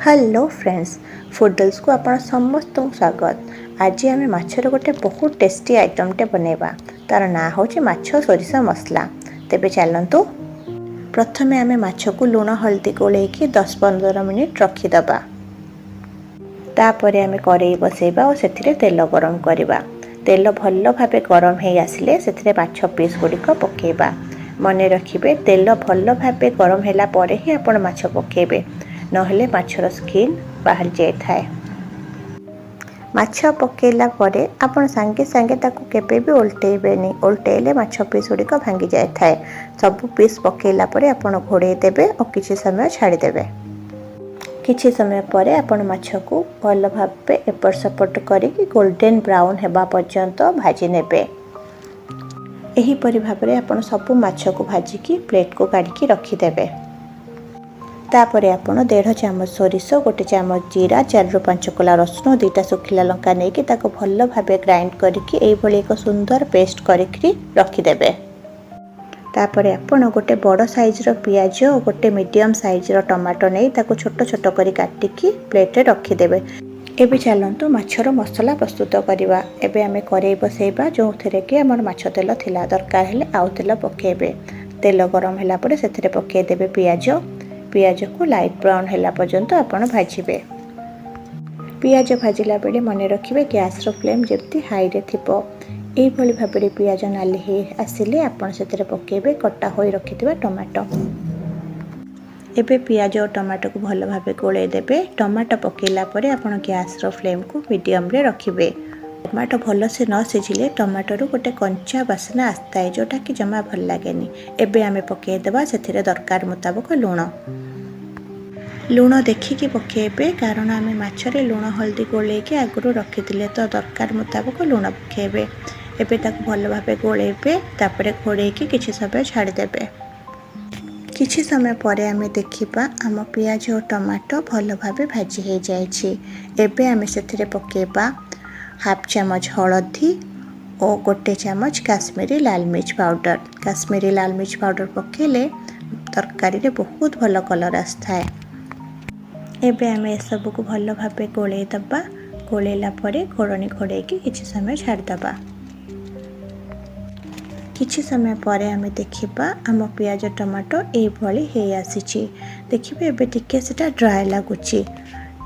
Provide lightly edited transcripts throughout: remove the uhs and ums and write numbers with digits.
Hello friends, फूडल्स को आपण समस्त स्वागत। आज आम माछर गोटे बहुत टेस्टी आइटमटे बनैबा। तार ना हूँ माछ सोरिष मसला। तेबे चलतु प्रथम आम माछ को लुण हल्दी गोलैकी 10-15 मिनिट रखीदबा। तापर आम कड़े बसैबा और से तेल गरम करवा। तेल भल भाव गरम हो आसिले से माछ पीस गुड़िक पकेबा। मन रखिए तेल भल भाव गरम है ही आपण माछ पकेबे, नहले माछर स्किन बाहरी जाए। माछ पकेला परे आपण सांगे सांगे ताकू केबे भी उल्टेबेनी, उल्टेले माछ पीस गुड़िक भांगी जाए। सबू पीस पकेला परे आपण घोड़े देबे और किछि समय छाड़ी देबे। किछि समय परे आपण माछ को भल भाव एपट सेपट करिक गोल्डन ब्राउन हेबा पर्यंत भाजी नेबे। एही परि भाबरे आपण सबू माछ को भाजिकी प्लेट को काढिकी रखिदेबे। तापरे आपण 1.5 चामच सोरिष, 1 चामच जीरा, 4-5 कोला रसुण, 2टा सुखिला लंका नेकी ताको भल भाबे ग्राइंड करिकी एई भली एक सुंदर पेस्ट करिकी रखिदेबे। तापरे आपण गोटे बड़ साइज रो पियाज और गोटे मीडियम साइज रो टमाटो नै ताको छोट छोट करी काटिकी प्लेट रे रखिदेबे। एबे चलंतु माछर मसला प्रस्तुत करवा। एबे आमे कड़े बसैबा जो थेरे कि हमर माछ तेल थिला, दरकार हेले आउ तेल पकेबे। तेल गरम हैला परे सेथिरे पके देबे पियाज को लाइट ब्राउन हैला पर्यंत आपण भाजिबे। पियाज भाजिला बेले मन रखिबे गैस रो फ्लेम जेमती हाई रे थिबो। एई भली भाबरे पियाज नाली हे आसिले आपण सेथिरे पकेबे कटा होई रखिथिबा टमाटो। एबे पियाज और टमाटो को भल भाबे गोळे देबे। टमाटो पकेला परे आपण गैस रो फ्लेम को मीडियम रे रखिबे। टमाटो भल से न सिझिले टमाटो गोटे कंचा बासना आस्ता है, जोटा कि जमा भल लागेनी। एबे आमे पके देबा सेथिरे दरकार मुताबिक लुण देखिकी पकेबे, कारण आमे माछरे लुण हल्दी गोलैकी आगुरु रखिथिले तो दरकार मुताबिक लुण पकेबे। एबे ताको भल भाबे गोलैबे, तापरे घोड़ैकी किछि समय छाड़ी देबे। किछि समय परे आमे देखिबा आम पियाज और टमाटो भल भाबे भाजी हो जाइछि। एबे आमे सेथिरे पकेबा 1/2 चामच हळदी और 1 चामच काश्मीरी लाल मिर्च पाउडर। काश्मीरी लाल मिर्च पाउडर पकेले तरकारी रे बहुत भल कलर आस्था। एबे आमे सब को भल भाबे गोळे दबा। गोळेला परे घोड़नी घोड़ैकी किछि समय छाड़ दबा। किछि समय परे आमे देखिबा आम पियाज टमाटो एई भली हे आसीछि। देखिबे एबे टिके सेटा ड्राई लागुछि,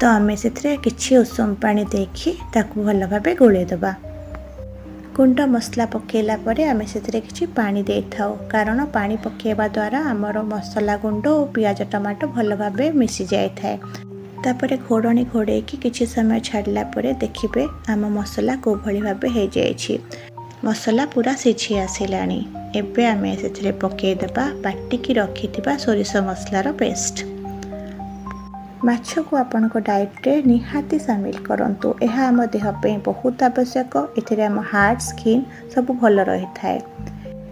तो आमे सेथरे किछि उषम पानी देखि ताकू भल भाबे गोळे दबा। गुंड मसला पकेला परे आमे सेथरे किछि पानी देथाउ, कारण पानी पकेबा द्वारा हमर मसला गुंड और पियाज टमाटो भल भाबे मिसी जाय थाए। तापरे घोड़नी घोड़ैकी किछि समय छाड़ला परे देखिबे आम मसला को भली भाबे हे जायछि। मसला पूरा सिझी आसिलानी। एबे आमे सेथरे पके देबा बाटिकी रखिथिबा सोरिष मसलार पेस्ट। माछ को आपण को डाइट रे निहाती शामिल करंतु। एहा हम देह पे बहुत आवश्यक। एथिरे हम हार्ट स्किन सब भल रही थाए।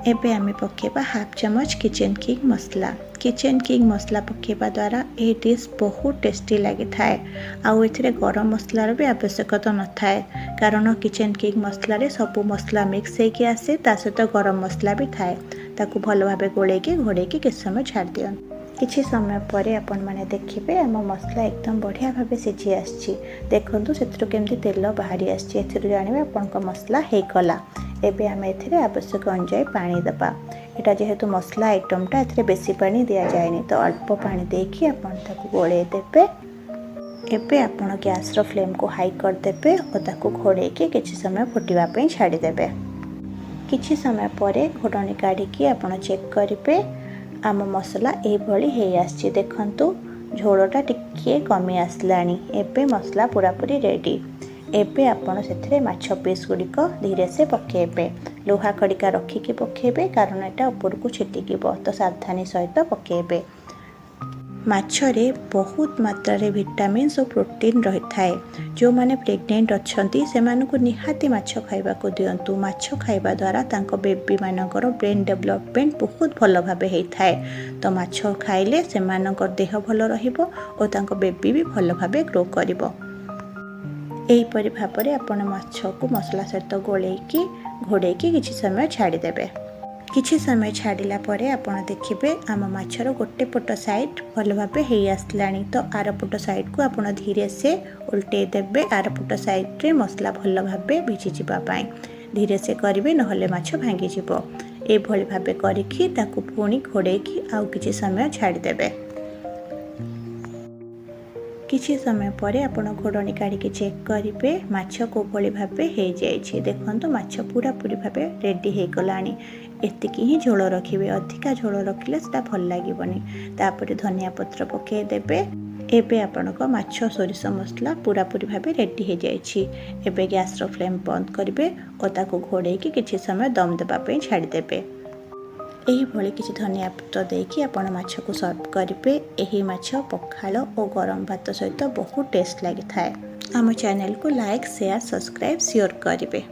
एबे आमे पकेबा 1/2 चामच किचन किंग मसला। किचन किंग मसला पकेबा द्वारा ए डिश बहुत टेस्टी लगी थाए। आउ एथिरे गरम मसलार भी आवश्यकता न थाए, कारण किचन किंग मसला रे सब मसला मिक्स होके आसे, ता सहित गरम मसला भी थाए। ताकू भल भाबे गोळैकी घोड़ैकी किछ समय छाड़ दियन। किछि समय परे आपण माने देखिबे आम मसला एकदम बढ़िया भाबे सिझी आछि। देखंतु सेथरु केमती तेल बाहरी आछि। एथिरु जानिबे आपनक मसला हे गला। एबे आम एथिरे आवश्यक अनुसार पानी दबा। एटा जेहेतु मसला आइटमटा एथिरे बेसी पानी दिया जाएनी, तो अल्प पानी देकी आपण ताकू गोळे देबे। एबे आपण गैस रो फ्लेम को हाई कर देबे और ताकू घोड़ैकी किछि समय फुटिबा पई छाड़ी देबे। किछि समय परे घोड़नी काढिकी आपण चेक करिबे आम मसला ए भली हे आछि। देखंतु झोलटा टिके कमी आसलानी। एबे मसला पूरा पूरी रेडी। एबे आपण सेथिरे माछ पीस गुड़िक धीरे से पकेबे। लोहा कड़िका रखिकी पकेबे, कारण एटा ऊपर को छिटिकिबो, तो सावधानी सहित पकेबे। माछरे बहुत मात्रा रे विटामिन्स और प्रोटीन रही थाए। जो माने प्रेग्नेंट अछंती सेमानकु निहाती माछ खाइबा को दियंतु। माछ खाइबा द्वारा तांको बेबी मानकर ब्रेन डेवलपमेंट बहुत भल भाबे हे थाए। तो माछ खाइले सेमानकर देह भल रहिबो और तांको बेबी भी भल भाबे ग्रो करिबो। एई परि भाबरे आपण माछ को मसला सहित गोळैकी घोड़ैकी किछि समय छाड़ी देबे। किछि समय छाड़िला परे आपण देखिबे आम माछर गोटे पट साइड भल भाबे हेई आसलानी। तो आर पट साइड को आपण धीरे से उल्टे देबे। आर पट साइड रे मसला भल भाबे भिजी जिबा पाई धीरे से करिवे, नहले माछ भांगी जिवो। ए भली भाबे करिखि ताकू पुणी घोड़ेकी आउ किछि समय छाड़ी देबे। किछि समय परे आपण घोड़नी काढ़ी चेक करिवे माछ को भली भाबे हे जाइछि। देखंतु माछ पूरा पूरी भाबे रेडी हे गलानी। एतिकी ही झोल रखिबे, अधिका झोल रखिले सेटा भल लागिबनी। तापर धनिया पत्र पके देबे। एबे आपणको माछ सोरिष मसला पूरा पूरी भाबे रेडी हे जाइछि। एबे गैस रो फ्लेम बंद करिवे और ताकू घोड़ेकी किछि समय दम देबा पे छाड़ी देबे। एही भली किछि धनिया पत्र देकी आपण माछ को सर्व करिवे। एही माछ पखाल और गरम भात सहित बहुत टेस्ट लागि थाए। आम चैनल को लाइक शेयर सब्सक्राइब श्योर करिवे।